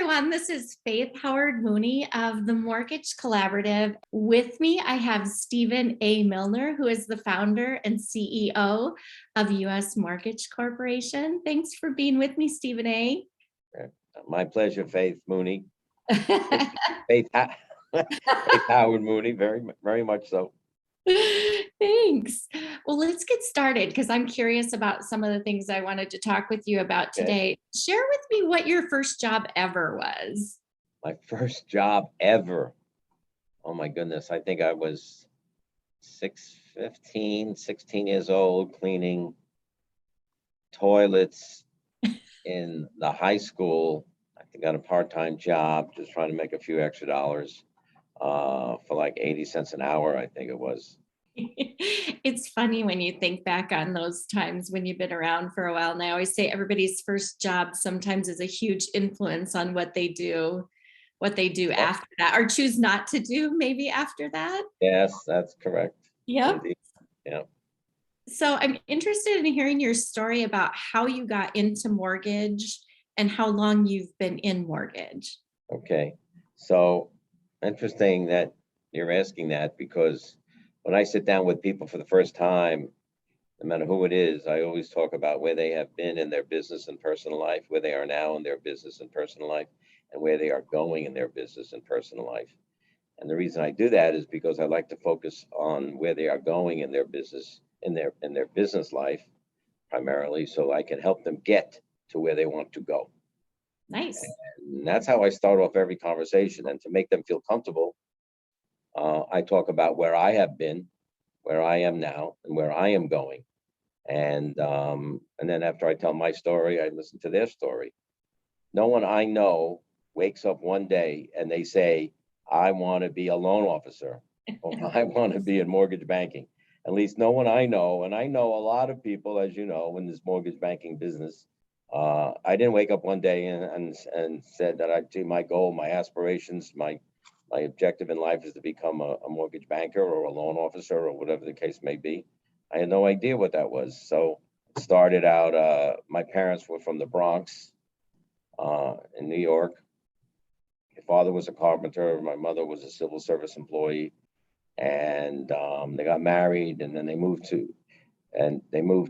everyone. This is Faith Howard Mooney of the Mortgage Collaborative. With me, I have Stephen A. Milner, who is the founder and CEO of U.S. Mortgage Corporation. Thanks for being with me, Stephen A. My pleasure, Faith Mooney. Faith Howard Mooney, very much so. Thanks. Well, let's get started because I'm curious about some of the things I wanted to talk with you about today. Share with me what your first job ever was. My first job ever. Oh my goodness. I think I was 16 years old, cleaning toilets in the high school. I got a part-time job, just trying to make a few extra dollars for like 80 cents an hour, I think it was. It's funny when you think back on those times when you've been around for a while. And I always say everybody's first job sometimes is a huge influence on what they do after that, or choose not to do maybe after that. Yes, that's correct. Yep. Yeah. So I'm interested in hearing your story about how you got into mortgage and how long you've been in mortgage. Okay. So interesting that you're asking that, because when I sit down with people for the first time, no matter who it is, I always talk about where they have been in their business and personal life, where they are now in their business and personal life, and where they are going in their business and personal life. And the reason I do that is because I like to focus on where they are going in their business, in their business life, primarily, so I can help them get to where they want to go. Nice. And that's how I start off every conversation. And to make them feel comfortable, I talk about where I have been, where I am now, and where I am going. And then after I tell my story, I listen to their story. No one I know wakes up one day and they say, I want to be a loan officer, or I want to be in mortgage banking. At least no one I know. And I know a lot of people, as you know, in this mortgage banking business. I didn't wake up one day and said that I'd see my goal, my aspirations, my objective in life is to become a mortgage banker or a loan officer or whatever the case may be. I had no idea what that was. So it started out, my parents were from the Bronx in New York. My father was a carpenter. My mother was a civil service employee. And they got married, and then they moved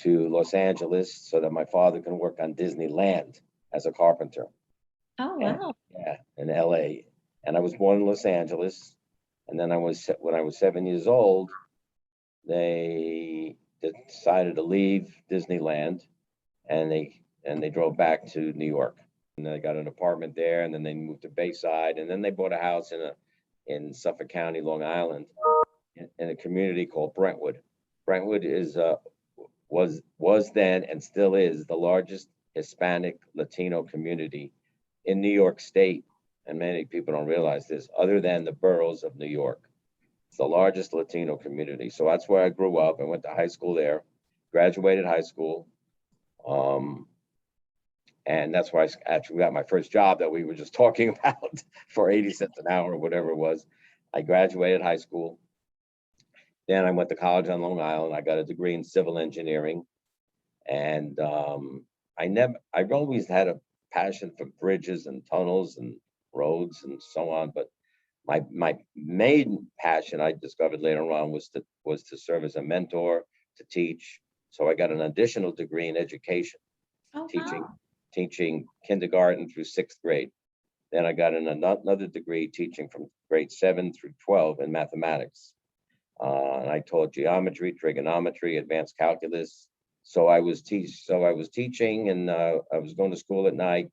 to Los Angeles so that my father can work on Disneyland as a carpenter. Oh, wow. In LA. And I was born in Los Angeles. And then when I was 7 years old, they decided to leave Disneyland, and they drove back to New York. And they got an apartment there, and then they moved to Bayside, and then they bought a house in Suffolk County, Long Island, in a community called Brentwood. Brentwood was then and still is the largest Hispanic Latino community in New York State. And many people don't realize this, other than the boroughs of New York. It's the largest Latino community. So that's where I grew up. I went to high school there, graduated high school. And that's where I actually got my first job that we were just talking about for 80 cents an hour or whatever it was. I graduated high school. Then I went to college on Long Island. I got a degree in civil engineering. And I've always had a passion for bridges and tunnels and roads and so on. But my main passion, I discovered later on, was to serve as a mentor, to teach. So I got an additional degree in education, teaching kindergarten through 6th grade. Then I got another degree teaching from grade 7 through 12 in mathematics. And I taught geometry, trigonometry, advanced calculus. So I was teaching, and I was going to school at night,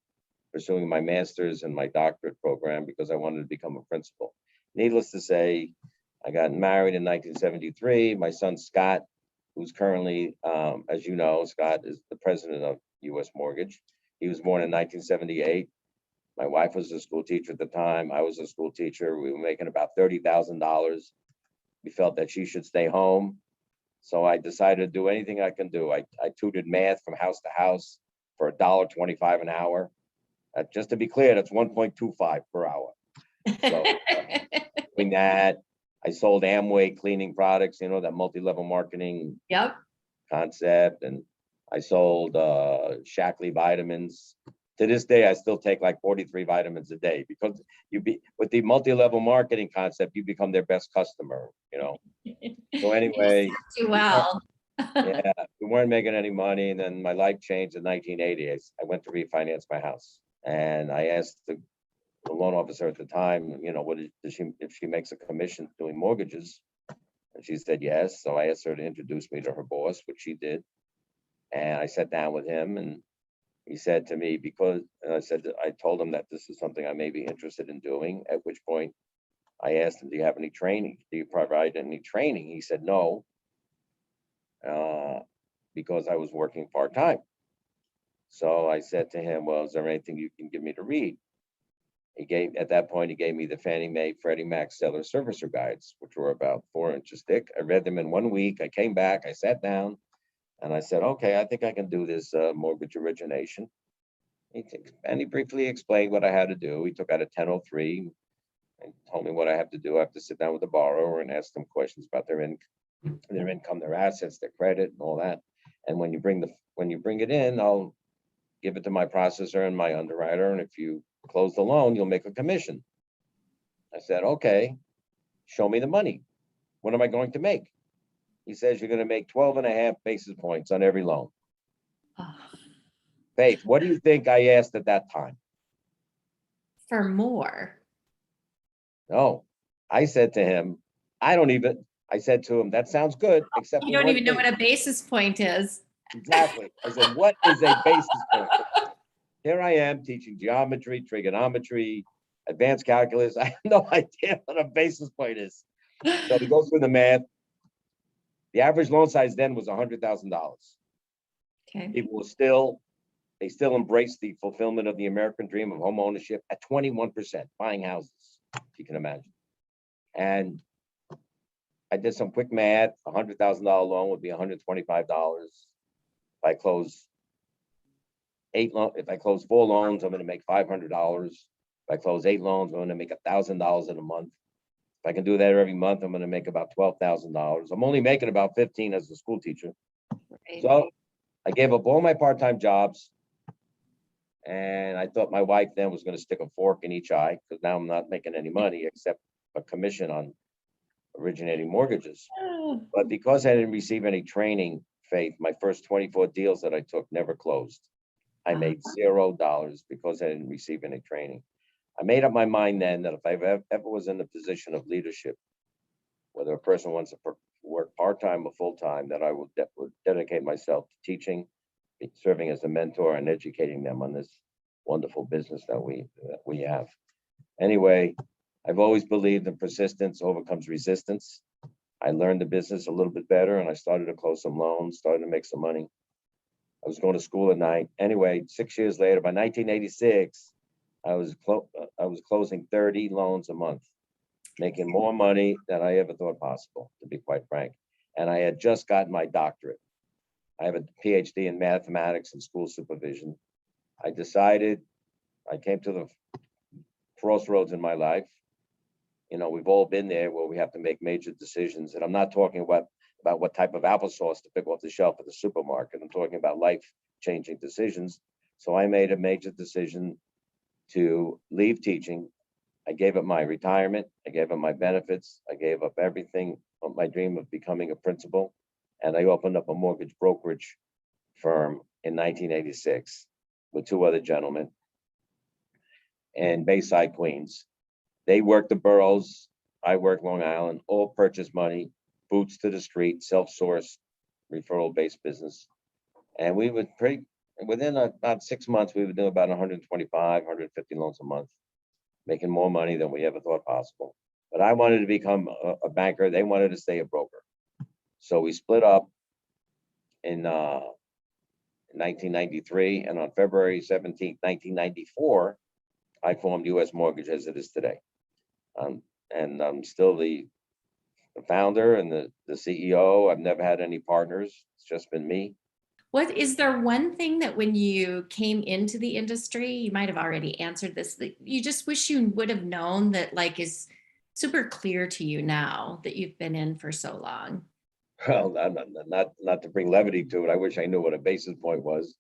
pursuing my master's and my doctorate program because I wanted to become a principal. Needless to say, I got married in 1973. My son, Scott, who's currently, as you know, Scott is the president of U.S. Mortgage. He was born in 1978. My wife was a school teacher at the time. I was a school teacher. We were making about $30,000. We felt that she should stay home. So I decided to do anything I can do. I tutored math from house to house for $1.25 an hour. Just to be clear, that's 1.25 per hour. So doing that, I sold Amway cleaning products, that multi-level marketing concept. And I sold Shackley vitamins To this day, I still take like 43 vitamins a day because with the multi-level marketing concept, you become their best customer, you know. So anyway, Do well. yeah, we weren't making any money. And then my life changed in 1980. I went to refinance my house, and I asked the loan officer at the time, you know, if she makes a commission doing mortgages? And she said yes. So I asked her to introduce me to her boss, which she did. And I sat down with him, and he said to me, I told him that this is something I may be interested in doing, at which point I asked him, do you have any training? Do you provide any training? He said no, because I was working part-time. So I said to him, well, is there anything you can give me to read? At that point, he gave me the Fannie Mae, Freddie Mac seller servicer guides, which were about 4 inches thick. I read them in 1 week. I came back, I sat down, and I said, okay, I think I can do this mortgage origination. And he briefly explained what I had to do. He took out a 1003 and told me what I have to do. I have to sit down with the borrower and ask them questions about their income, their assets, their credit, and all that. And when you bring it in, I'll give it to my processor and my underwriter. And if you close the loan, you'll make a commission. I said, okay, show me the money. What am I going to make? He says, you're going to make 12.5 basis points on every loan. Oh, Faith, what do you think I asked at that time? for more. No, I said to him, I said to him, that sounds good, except You for don't one even know thing. what a basis point is. Exactly. I said, what is a basis point? Here I am teaching geometry, trigonometry, advanced calculus. I have no idea what a basis point is. So he goes through the math. The average loan size then was $100,000. Okay. People they still embrace the fulfillment of the American dream of home ownership at 21%, buying houses, if you can imagine. And I did some quick math. $100,000 loan would be $125. If I close 4 loans, I'm going to make $500. If I close 8 loans, I'm going to make $1,000 in a month. If I can do that every month, I'm going to make about $12,000. I'm only making about 15 as a school teacher. Right. So I gave up all my part-time jobs, and I thought my wife then was going to stick a fork in each eye, because now I'm not making any money except a commission on originating mortgages. Oh, But because I didn't receive any training, Faith, my first 24 deals that I took never closed. I made $0 because I didn't receive any training. I made up my mind then that if I ever was in a position of leadership, whether a person wants to work part-time or full-time, that I would dedicate myself to teaching, serving as a mentor, and educating them on this wonderful business that we have. Anyway, I've always believed in persistence overcomes resistance. I learned the business a little bit better, and I started to close some loans, started to make some money. I was going to school at night. Anyway, 6 years later, by 1986, I was closing 30 loans a month, making more money than I ever thought possible, to be quite frank. And I had just gotten my doctorate. I have a PhD in mathematics and school supervision. I came to the crossroads in my life. You know, we've all been there where we have to make major decisions. And I'm not talking about what type of applesauce to pick off the shelf at the supermarket. I'm talking about life-changing decisions. So I made a major decision to leave teaching. I gave up my retirement. I gave up my benefits. I gave up everything, my dream of becoming a principal. And I opened up a mortgage brokerage firm in 1986 with 2 other gentlemen in Bayside, Queens. They worked the boroughs. I worked Long Island, all purchase money, boots to the street, self-sourced, referral-based business. And we would within about 6 months, we would do about 125, 150 loans a month, making more money than we ever thought possible. But I wanted to become a banker. They wanted to stay a broker. So we split up in 1993. And on February 17th, 1994, I formed U.S. Mortgage as it is today. And I'm still the founder and the CEO. I've never had any partners. It's just been me. what is there one thing that when you came into the industry, you might have already answered this, that you just wish you would have known that like is super clear to you now that you've been in for so long? Well, not to bring levity to it. I wish I knew what a basis point was.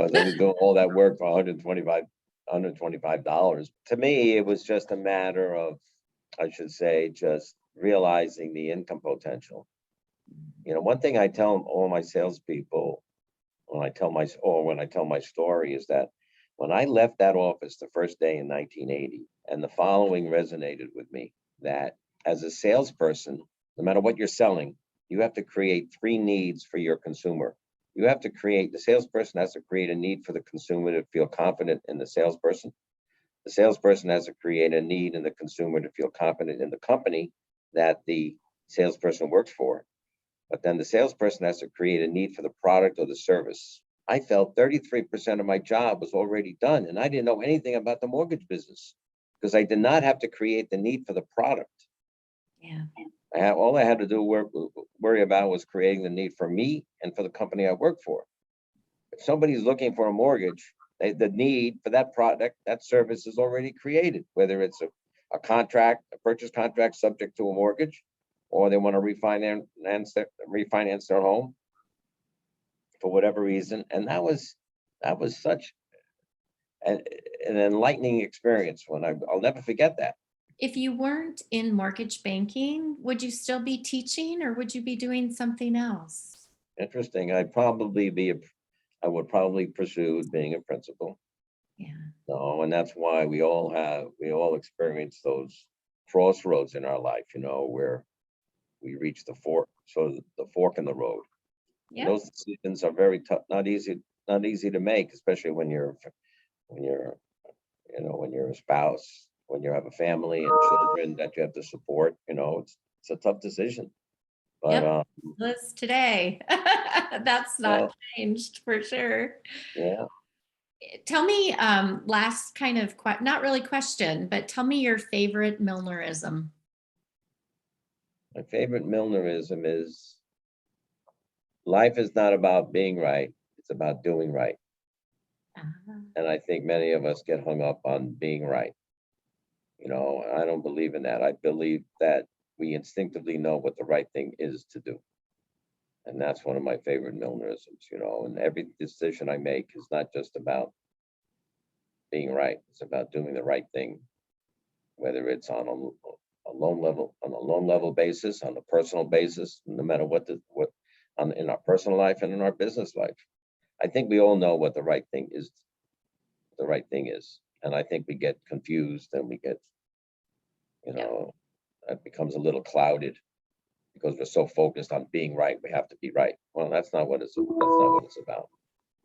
because I was doing all that work for $125. To me, it was just a matter of, I should say, just realizing the income potential. You know, one thing I tell all my salespeople when I tell my story is that when I left that office the first day in 1980, and the following resonated with me, that as a salesperson, no matter what you're selling, you have to create 3 needs for your consumer. The salesperson has to create a need for the consumer to feel confident in the salesperson. The salesperson has to create a need in the consumer to feel confident in the company that the salesperson works for. But then the salesperson has to create a need for the product or the service. I felt 33% of my job was already done, and I didn't know anything about the mortgage business because I did not have to create the need for the product. Yeah. All I had to do worry about was creating the need for me and for the company I work for. If somebody's looking for a mortgage, the need for that product, that service is already created, whether it's a purchase contract subject to a mortgage, or they want to refinance their home for whatever reason. And that was such an enlightening experience I'll never forget that. If you weren't in mortgage banking, would you still be teaching or would you be doing something else? Interesting. I would probably pursue being a principal. Yeah. No, and that's why we all experience those crossroads in our life, where we reach the fork in the road. Yeah. Those decisions are very tough, not easy to make, especially when you're a spouse, when you have a family and children that you have to support. It's a tough decision. But Yep. Liz today. That's not changed for sure. Yeah. Tell me, last kind of not really question, but tell me your favorite Milnerism. My favorite Milnerism is life is not about being right, it's about doing right. And I think many of us get hung up on being right. I don't believe in that. I believe that we instinctively know what the right thing is to do. And that's one of my favorite Milnerisms, and every decision I make is not just about being right. It's about doing the right thing, whether it's on a loan level basis, on a personal basis, no matter in our personal life and in our business life. I think we all know what the right thing is. And I think we get confused and we get, it becomes a little clouded because we're so focused on being right. We have to be right. Well, that's not what it's about.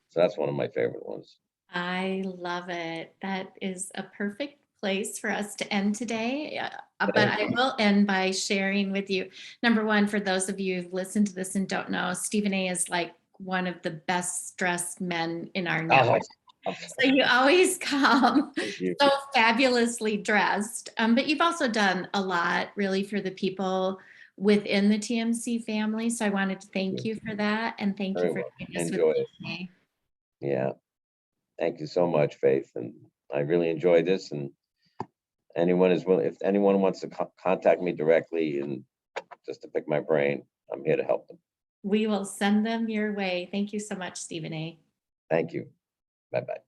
So that's one of my favorite ones. I love it. That is a perfect place for us to end today. But I will end by sharing with you. Number one, for those of you who've listened to this and don't know, Stephen A. is like one of the best dressed men in our network. So you always come so fabulously dressed. But you've also done a lot really for the people within the TMC family. So I wanted to thank you for that. And thank you for doing this with me today. Yeah. Thank you so much, Faith. And I really enjoyed this. And if anyone wants to contact me directly and just to pick my brain, I'm here to help them. We will send them your way. Thank you so much, Stephen A. Thank you. Bye-bye.